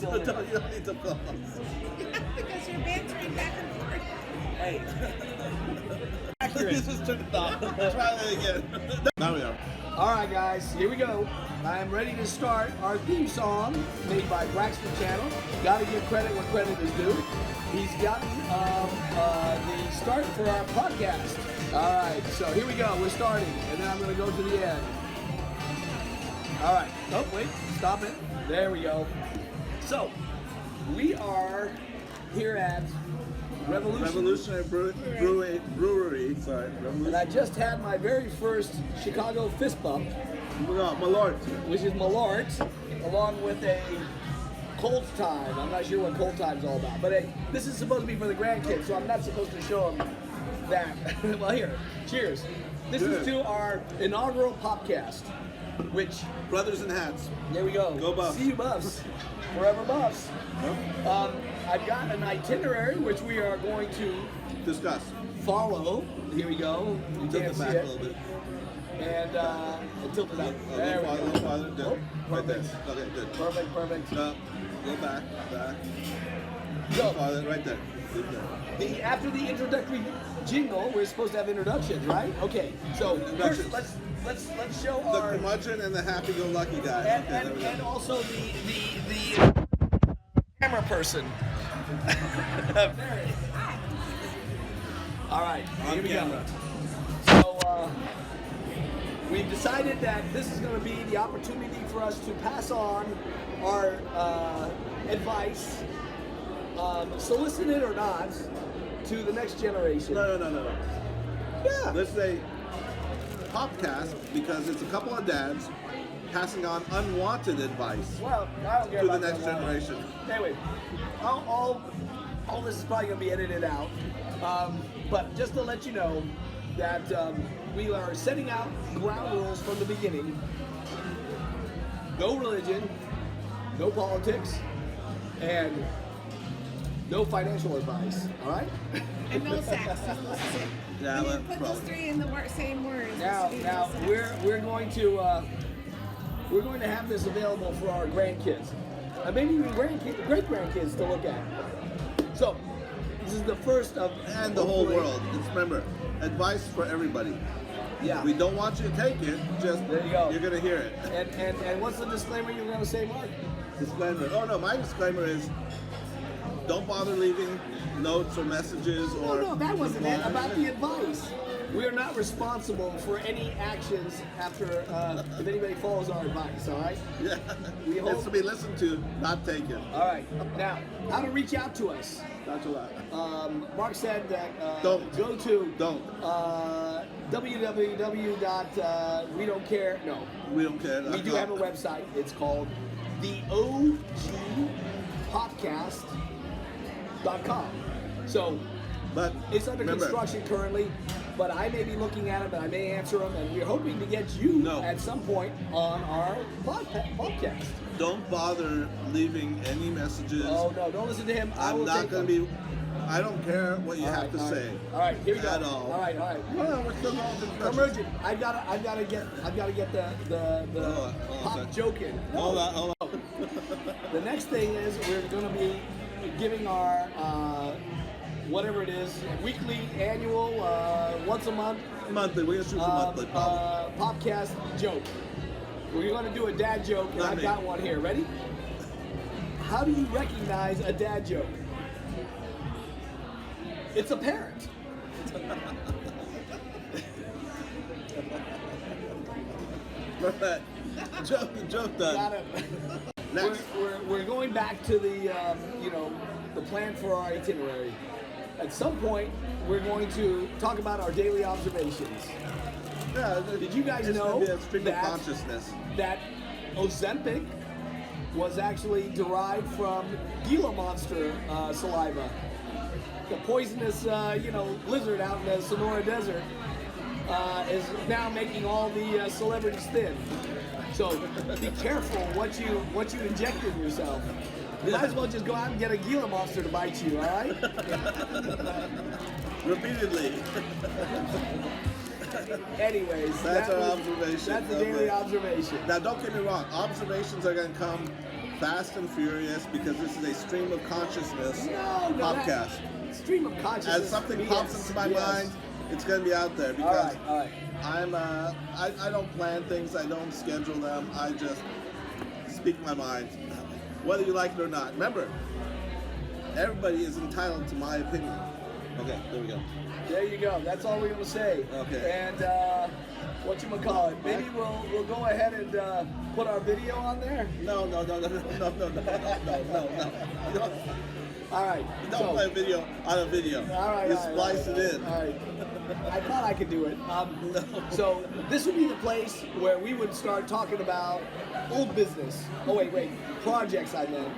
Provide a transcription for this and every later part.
still You here. don't need to pause. Because you're bantering back and forth. Hey. This is turned off. Try that again. Now we are. All right, guys, here we go. I am ready to start our theme song made by Braxton Channel. Got to give credit where credit is due. He's gotten the start for our podcast. All right, so here we go. We're starting, and then I'm going to go to the end. All right. Oh, wait. Stop it. There we go. So, we are here at Revolutionary Brewery. Sorry. and I just had my very first Chicago fist bump, No, Malort. which is Malort, along with a Cold Time. I'm not sure what Cold Time's all about, but hey, this is supposed to be for the grandkids, so I'm not supposed to show them that. Well, here, cheers. This is to our inaugural Popcast, which, Brothers in hats. there we go. Go Buffs. See you Buffs. Forever Buffs. I've got an itinerary which we are going to Discuss. follow. Here we go. You Tilt can't it see back it. a little bit. And tilt it up. A There we little go. farther. Good. Oh, Right there. perfect. Okay, good. Perfect. Go back. So, Farther. Right there. Right there. after the introductory jingle, we're supposed to have introductions, right? Okay. So first, Introductions. let's show The our curmudgeon and the happy-go-lucky guy. and, Okay, there we go. and also the camera person. All right, On here we camera. go. So we've decided that this is going to be the opportunity for us to pass on our advice, solicit it or not, to the next generation. No. Yeah. Let's say Popcast because it's a couple of dads passing on unwanted advice Well, I don't care to the about next that. generation. Anyway, all this is probably going to be edited out. But just to let you know that we are setting out ground rules from the beginning. No religion, no politics, and no financial advice. All right? And no sex. Yeah, You that's put probably. those three in the same words. Now we're going to have this available for our grandkids, and maybe even great grandkids to look at. So this is the first of And the whole hopefully- world. It's, remember, advice for everybody. Yeah. We don't want you to take it, just There you go. you're gonna hear it. And what's the disclaimer you're going to say, Mark? Disclaimer. Oh no, my disclaimer is don't bother leaving notes or messages or No, that wasn't it. About the advice. We are not responsible for any actions after if anybody follows our advice. All right. Yeah. We hope- It's to be listened to, not taken. All right. Now, how to reach out to us? That's a lot. Mark said that Don't. go to Don't. We don't care. No, We don't care. we do have a website. It's called the OGPodcast.com. So But it's under remember, construction currently, but I may be looking at them and I may answer them, and we're hoping to get you No. at some point on our podcast. don't bother leaving any messages. Oh no, don't listen to him. I I'm will not take going them. to be. I don't care what you All have right, to all say. right. All right, here we go. At all. All right. Well, we're still going to discussions. Emergent. I've got to get the Hold on, pop sec. joke in. Hold on. The next thing is we're going to be giving our whatever it is, weekly, annual, once a month Monthly. We're going to shoot for monthly. Probably. podcast joke. We're going to do a dad joke, and Not I've me. got one here. Ready? How do you recognize a dad joke? It's apparent. Joke done. Got it. Next. We're going back to the the plan for our itinerary. At some point, we're going to talk about our daily observations. Yeah, Did you guys it's know gonna be a stream that- of consciousness? That Ozempic was actually derived from Gila monster saliva. The poisonous, lizard out in the Sonora Desert is now making all the celebrities thin. So be careful what you inject in yourself. You might as well just go out and get a Gila monster to bite you, all right? Repeatedly. Anyways, That's that our was- observation. That's the daily observation. Now, don't get me wrong. Observations are going to come fast and furious because this is a stream of consciousness podcast. Stream of consciousness. As something pops into my yes. mind, it's going to be out there because all right. I don't plan things, I don't schedule them, I just speak my mind, whether you like it or not. Remember, everybody is entitled to my opinion. Okay, there we go. There you go. That's all we're gonna say. Okay. And whatchamacallit, maybe we'll go ahead and put our video on there. No. All right. Don't play a video on a video. All right. You splice it in. All right. I thought I could do it. So this would be the place where we would start talking about old business. Oh wait, projects I meant.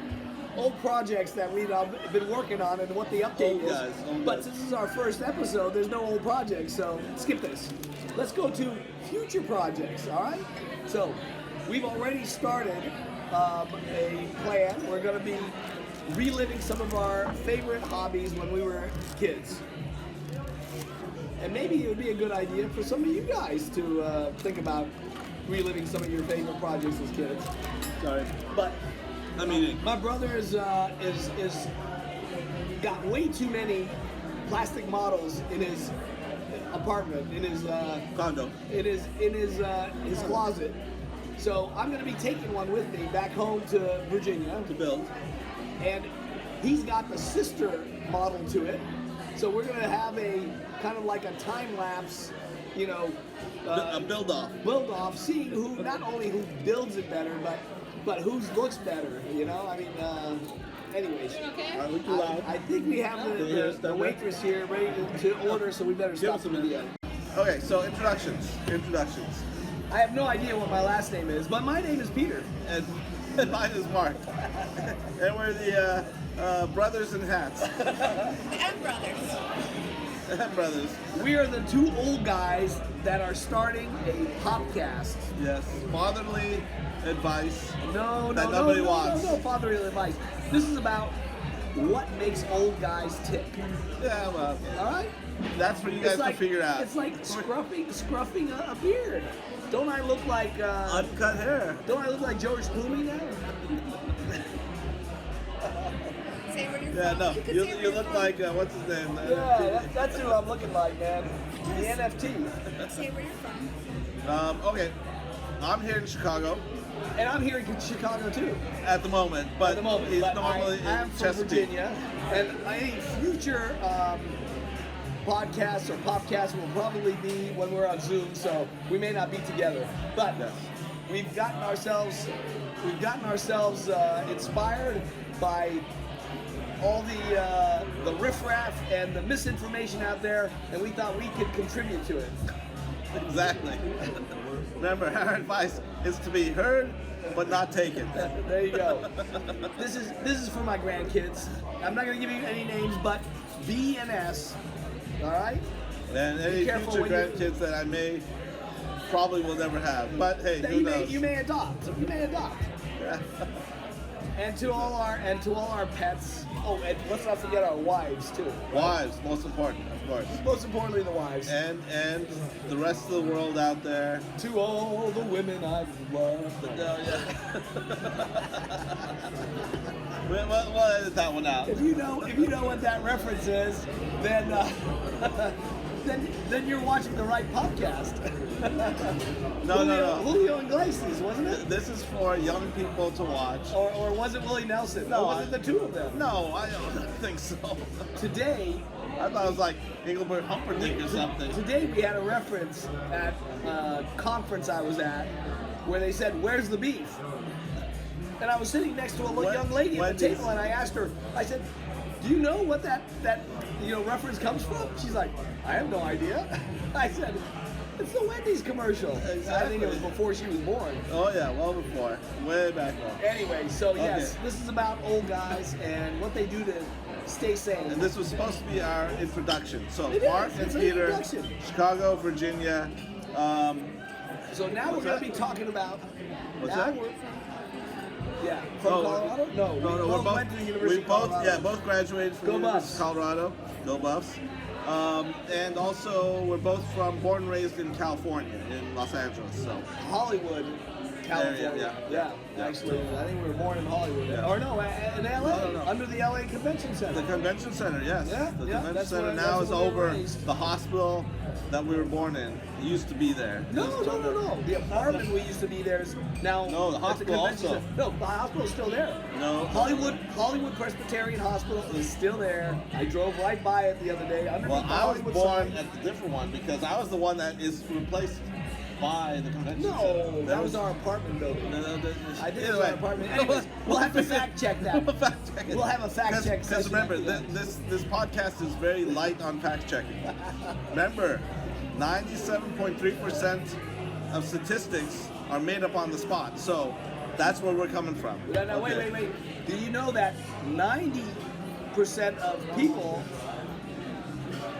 Old projects that we've been working on and what the update is. But since this is our first episode, there's no old projects, so skip this. Let's go to future projects, all right? So we've already started a plan. We're going to be reliving some of our favorite hobbies when we were kids. And maybe it would be a good idea for some of you guys to think about reliving some of your favorite projects as kids. Sorry. But I'm eating. my brother is got way too many plastic models in his apartment, in his Condo. in his closet. So I'm gonna be taking one with me back home to Virginia To build. and he's got the sister model to it. So we're gonna have a kind of like a time lapse, A build off. seeing who not only who builds it better, but whose looks better. I mean, anyways. Okay. Are we too loud? I think we have the waitress here ready to order, so we better stop the video. Okay, so introductions. I have no idea what my last name is, but my name is Peter. And mine is Mark. And we're the brothers in hats. And brothers. Brothers. We are the two old guys that are starting a podcast. Yes. Fatherly advice. No, That nobody wants. no fatherly advice. This is about what makes old guys tick. Yeah, well, All right? that's for you guys to figure out. It's like scruffing a beard. Don't I look like Uncut hair. Don't I look like George Clooney now? Say where you're Yeah, from. no. You could You say where look you're like, what's his name? Yeah, that's who I'm looking like, man. The NFT. from. Say where you're from. Okay. I'm here in Chicago And I'm here in Chicago too. at the moment, but At the moment, he's but normally I am in from Chesapeake. Virginia, and any future podcasts or popcasts will probably be when we're on Zoom, so we may not be together. But Yes. we've gotten ourselves inspired by all the riffraff and the misinformation out there, and we thought we could contribute to it. Exactly. Remember, our advice is to be heard but not taken. There you go. This is for my grandkids. I'm not gonna give you any names, but B and S. All right. And any careful future when you- grandkids that I may probably will never have. But hey, That who you knows? may adopt. You may adopt. And to all our pets. Oh, and let's not forget our wives too. Wives, most important, of course. Most importantly, the wives. And the rest of the world out there. To all the women I've loved. Yeah. we'll edit that one out. If you know what that reference is, then then you're watching the right podcast. No. Julio Iglesias, wasn't it? This is for young people to watch. Or was it Willie Nelson? No, or was it the two of them? No, I don't think so. Today, I thought it was like Engelbert Humperdinck or something. Today we had a reference at a conference I was at where they said, "Where's the beef?" And I was sitting next to a young lady at the table, and I asked her, I said, "Do you know what that reference comes from?" She's like, "I have no idea." I said, "It's the Wendy's commercial." Exactly. I think it was before she was born. Oh yeah, well before. Way back then. Anyway, so yes, Okay. this is about old guys and what they do to stay sane. And this was supposed to be our introduction. So It Mark is. and It's an Peter, introduction. Chicago, Virginia. So now we're going to be talking about. What's now that? we're- Yeah, from Oh, Colorado? No, we both went to the University of Colorado. both graduated from Go the University Buffs. of Colorado. Go Buffs. And also we're both born and raised in California, in Los Angeles. So Hollywood. California. Yeah. Actually, I think we were born in Hollywood. Yeah. Or no, in LA, No. under the LA Convention Center. The convention center, yes. Yeah, The yeah, convention that's center where- now that's is where we were over raised. the hospital that we were born in. It used to be there. No. The apartment we used to be there is now. No, the at hospital convention also. center. No, the hospital's still there. No. Hollywood Presbyterian Hospital is still there. I drove right by it the other day. Well, the I was Hollywood born sign. at the different one because I was the one that is replaced by the convention center. No, that was our apartment building. No, I think it was our apartment. Anyways, we'll have to fact check that. We'll fact check it. We'll have a fact check Because session remember, after that. this podcast is very light on fact checking. Remember, 97.3% of statistics are made up on the spot. So that's where we're coming from. No, Okay. wait. Do you know that 90% of people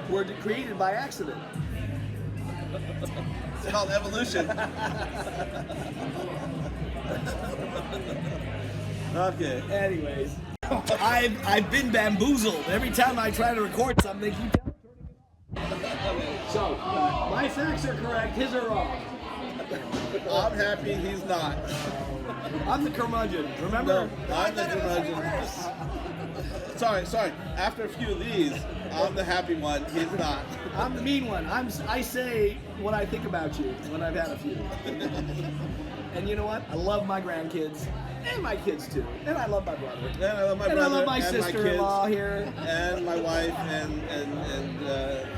were created by accident? It's called evolution. Okay. Anyways, I've been bamboozled. Every time I try to record something, they keep turning it off. So, my facts are correct, his are wrong. I'm happy he's not. I'm the curmudgeon, remember? No, I'm the curmudgeon. Sorry. After a few of these, I'm the happy one. He's not. I'm the mean one. I say what I think about you when I've had a few. And you know what? I love my grandkids. And my kids too. And I love my brother. And I love my And brother. I love my and sister-in-law kids, here. And my wife and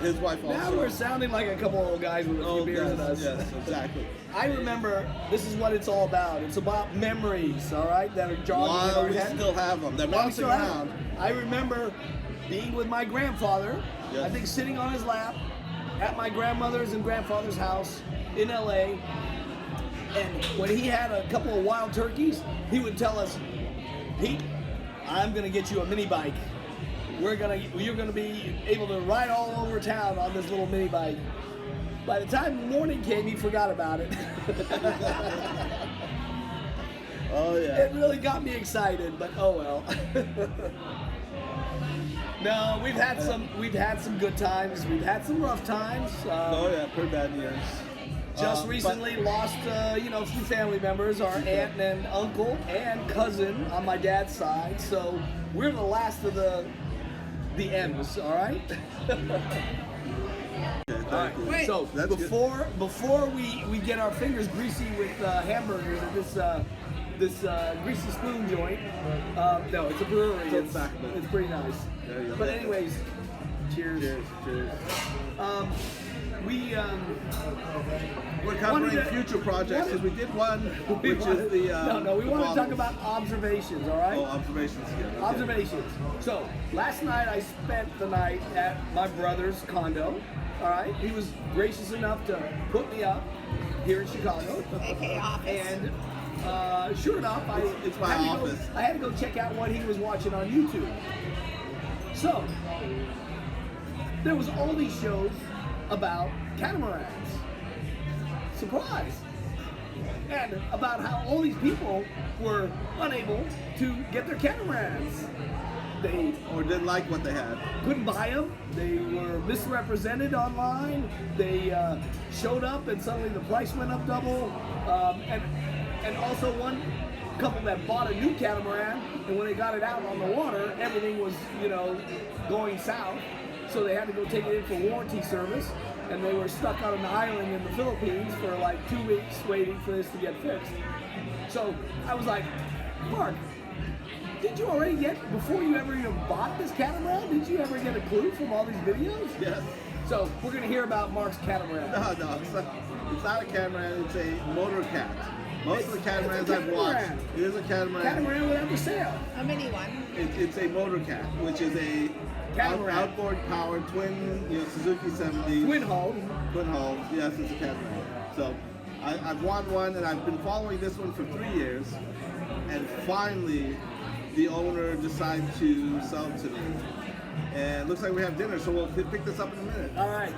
his wife also. Now we're sounding like a couple old guys with a few beers in us. Yes, exactly. I remember, this is what it's all about. It's about memories, all right, that are jogging in While our we head. still have them. They're While we bouncing still have around. them. I remember being with my grandfather, Yes. I think sitting on his lap at my grandmother's and grandfather's house in LA. And when he had a couple of wild turkeys, he would tell us, Pete, I'm gonna get you a mini bike. You're gonna be able to ride all over town on this little mini bike. By the time morning came, he forgot about it. Oh yeah. It really got me excited, but oh well. No, we've had some good times. We've had some rough times. Oh yeah, pretty bad years. Just recently lost, a few family members, our aunt and uncle and cousin on my dad's side. So we're the last of the M's, all right? Okay, All right. Wait. So That's before we get our fingers greasy with hamburgers at this greasy spoon joint. No, it's a brewery. It's back, but- It's pretty nice. There you go. But anyways, cheers. Cheers. We're We're covering future projects because we did one, which is the we the want to talk bottles. about observations, all right? Oh, observations here. Okay. Observations. So last night I spent the night at my brother's condo. All right, he was gracious enough to put me up here in Chicago, AKA office. and sure enough, It's my office. I had to go check out what he was watching on YouTube. So there was all these shows about catamarans. Surprise! And about how all these people were unable to get their catamarans. They Or didn't like what they had. couldn't buy them. They were misrepresented online. They showed up and suddenly the price went up double. And also one couple that bought a new catamaran, and when they got it out on the water, everything was, going south. So they had to go take it in for warranty service, and they were stuck on an island in the Philippines for like 2 weeks waiting for this to get fixed. So I was like, Mark, did you already before you ever even bought this catamaran, did you ever get a clue from all these videos? Yes. So we're gonna hear about Mark's catamaran. No, it's not a catamaran, it's a motor cat. Most of the catamarans It's a I've watched, catamaran. it is a catamaran. Catamaran without the sail. A mini one. It's a motor cat, which is a Catamaran. outboard powered twin, Suzuki 70. Twin hull. Twin hull, yes, it's a catamaran. So I've won one, and I've been following this one for 3 years, and finally the owner decided to sell it to me. And it looks like we have dinner, so we'll pick this up in a minute. All right,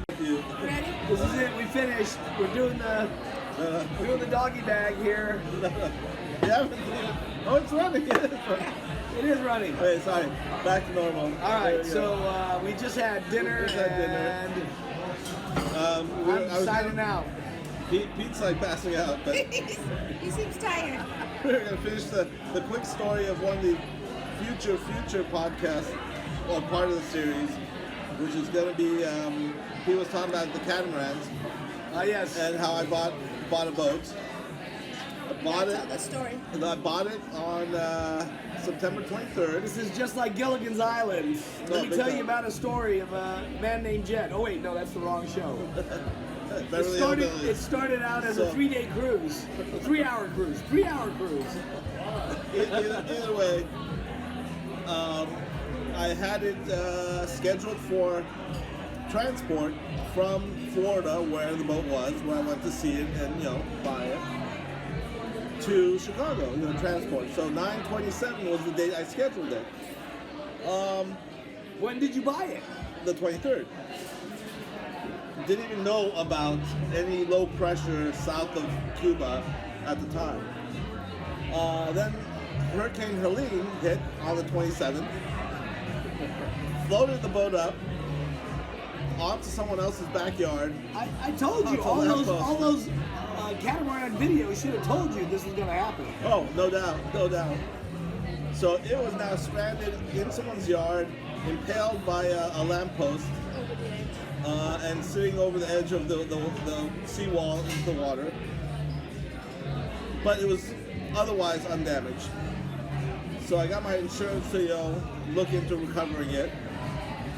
Thank you. Ready? this is it. We finished. We're doing the doggy bag here. Yeah, oh, it's running. It is running. Wait, sorry. Back to normal. All There right, we so go. we just had dinner, We just had dinner. and I'm signing out. Pete's like passing out, but He seems tired. we're gonna finish the quick story of one of the future podcasts, or part of the series, which is gonna be he was talking about the catamarans Yes. and how I bought a boat. I bought Tell it. the story. And I bought it on September 23rd. This is just like Gilligan's Island. No, Let me big tell time. you about a story of a man named Jet. Oh wait, no, that's the wrong show. Beverly It Hillbillies. started out as a So- 3-day cruise, a 3-hour cruise, 3-hour cruise. Either way, I had it scheduled for transport from Florida, where the boat was, where I went to see it and buy it, to Chicago. Transport. So 9/27 was the date I scheduled it. When did you buy it? The 23rd. Didn't even know about any low pressure south of Cuba at the time. Then Hurricane Helene hit on the 27th, floated the boat up onto someone else's backyard. I told you, Onto all lamp those posts. catamaran videos should have told you this was going to happen. Oh, no doubt, no doubt. So it was now stranded in someone's yard, impaled by a lamppost, Over the edge. and sitting over the edge of the seawall into the water. But it was otherwise undamaged. So I got my insurance to look into recovering it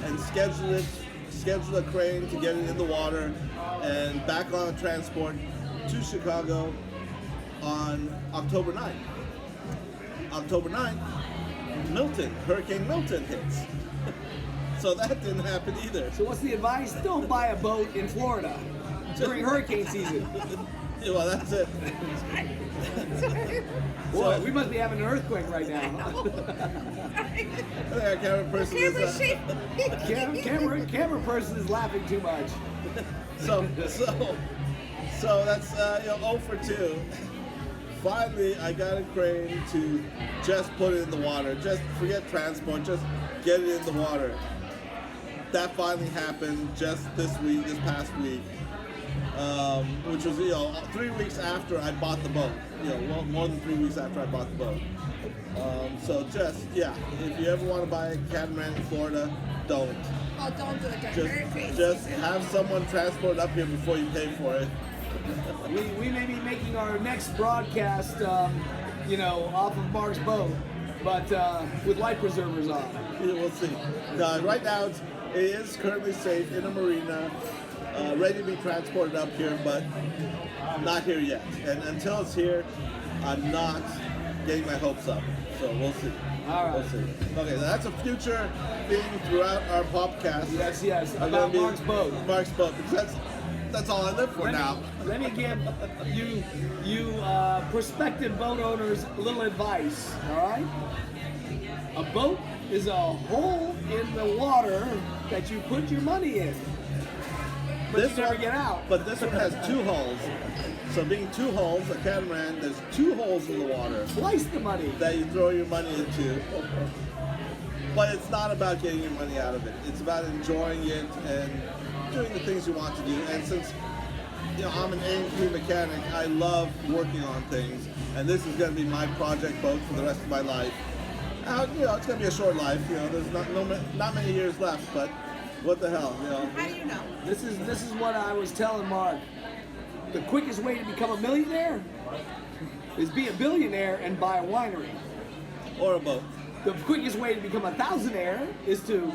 and schedule a crane to get it in the water and back on a transport to Chicago on October 9th. October 9th, Hurricane Milton hits. So that didn't happen either. So what's the advice? Don't buy a boat in Florida during hurricane season. Yeah, well, that's it. Boy, we must be having an earthquake right now. I think our camera person is. Camera shape. Camera person is laughing too much. So that's 0 for 2. Finally, I got a crane to just put it in the water. Just forget transport. Just get it in the water. That finally happened just this past week, which was 3 weeks after I bought the boat. More than 3 weeks after I bought the boat. So if you ever want to buy a catamaran in Florida, don't. Oh, don't do it during hurricane Just season. have someone transport it up here before you pay for it. We may be making our next broadcast, off of Mark's boat, but with life preservers on. We'll see. Right now, it is currently safe in a marina, ready to be transported up here, but not here yet. And until it's here, I'm not getting my hopes up. So we'll see. All right. We'll see. Okay, that's a future thing throughout our podcast. Yes, I'm about gonna be Mark's boat. Mark's boat, because that's all I live for now. Let me give you prospective boat owners a little advice, all right? A boat is a hole in the water that you put your money in, but you never get out. But this one has 2 holes. So being 2 holes, a catamaran, there's 2 holes in the water Twice the money. that you throw your money into. But it's not about getting your money out of it. It's about enjoying it and doing the things you want to do. And since I'm an A&P mechanic, I love working on things. And this is going to be my project boat for the rest of my life. It's going to be a short life. There's not many years left, but what the hell, How do you know? This is what I was telling Mark. The quickest way to become a millionaire is be a billionaire and buy a winery. Or a boat. The quickest way to become a thousandaire is to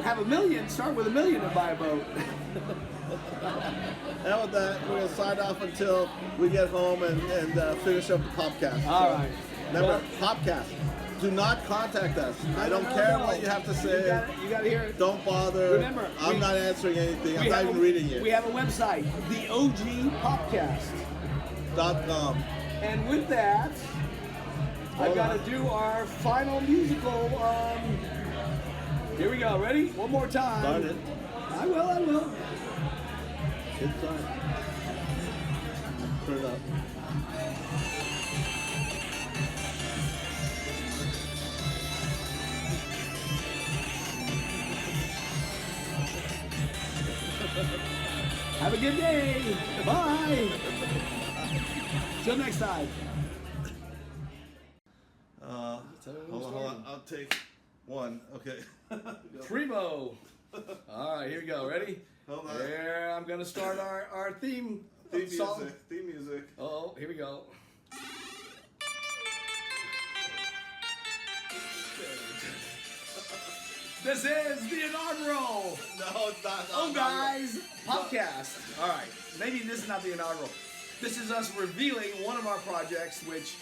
have $1 million, start with $1 million and buy a boat. And with that, we're going to sign off until we get home and finish up the podcast. All right. Remember, Popcast. Do not contact us. I don't care what you have to say. You gotta hear it. Don't bother. Remember, I'm not answering anything. I'm not even reading it. We have a website, the OG Popcast. .com. And with that, I've got to do our final musical. Here we go. Ready? One more time. Start it. I will. Good time. Turn it up. Have Have a good day. Bye. Till next time. Hold on. I'll take one. Okay. Primo. All right, here we go. Ready? Hold on. There, I'm gonna start our theme song. Theme music. Oh, here we go. This is the inaugural No, it's not. Old Guys Popcast. All right, maybe this is not the inaugural. This is us revealing one of our projects, which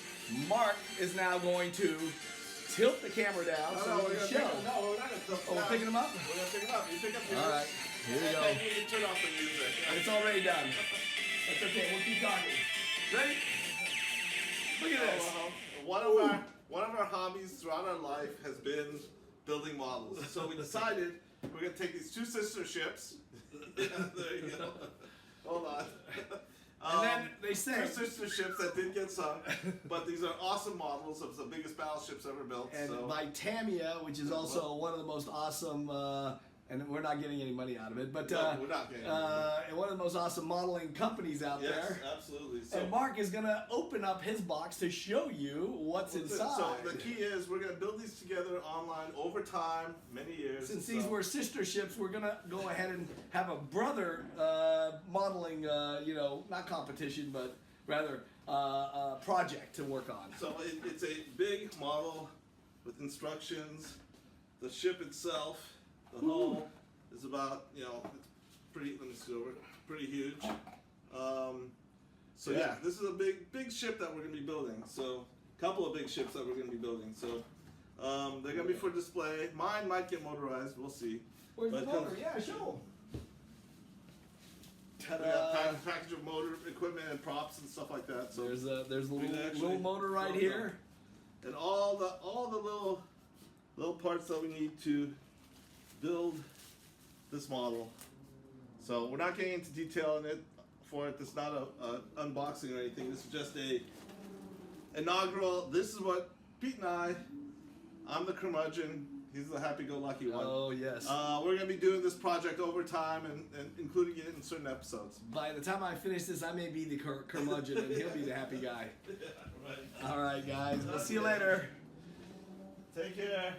Mark is now going to tilt the camera down so we can show. No, we're not gonna tilt Oh, we're picking them up? We're gonna pick them up. You pick up yours. All right, here we go. And you turn off the music. It's already done. That's okay, we'll keep talking. Ready? Look at this. One of our hobbies throughout our life has been building models. So we decided we're gonna take these two sister ships. There you go. Hold on. And then they say, two sister ships that did get sunk, but these are awesome models of the biggest battleships ever built. and so. by Tamiya, which is also one of the most awesome, and we're not getting any money out of it, but No, we're not getting any money. and one of the most awesome modeling companies out Yes, there. absolutely. So, And Mark is gonna open up his box to show you what's inside. So the key is we're gonna build these together online over time, many years. Since these were sister ships, we're gonna go ahead and have a brother modeling, not competition, but rather project to work on. So it's a big model with instructions. The ship itself, the hull, is about it's pretty. Let me see over. Pretty huge. So yeah, this is a big ship that we're gonna be building. So a couple of big ships that we're gonna be building. So they're gonna be for display. Mine might get motorized. We'll see. Where's the But motor? Yeah, show 'em. We got package of motor equipment and props and stuff like that. So There's a we can actually little motor right build here. them. And all the little parts that we need to build this model. So we're not getting into detail in it for it. This is not a unboxing or anything. This is just a inaugural. This is what Pete and I'm the curmudgeon. He's the happy-go-lucky one. Oh yes. We're gonna be doing this project over time and including it in certain episodes. By the time I finish this, I may be the curmudgeon, and he'll be the happy guy. Yeah, right. All right, guys. We'll see you later. Take care.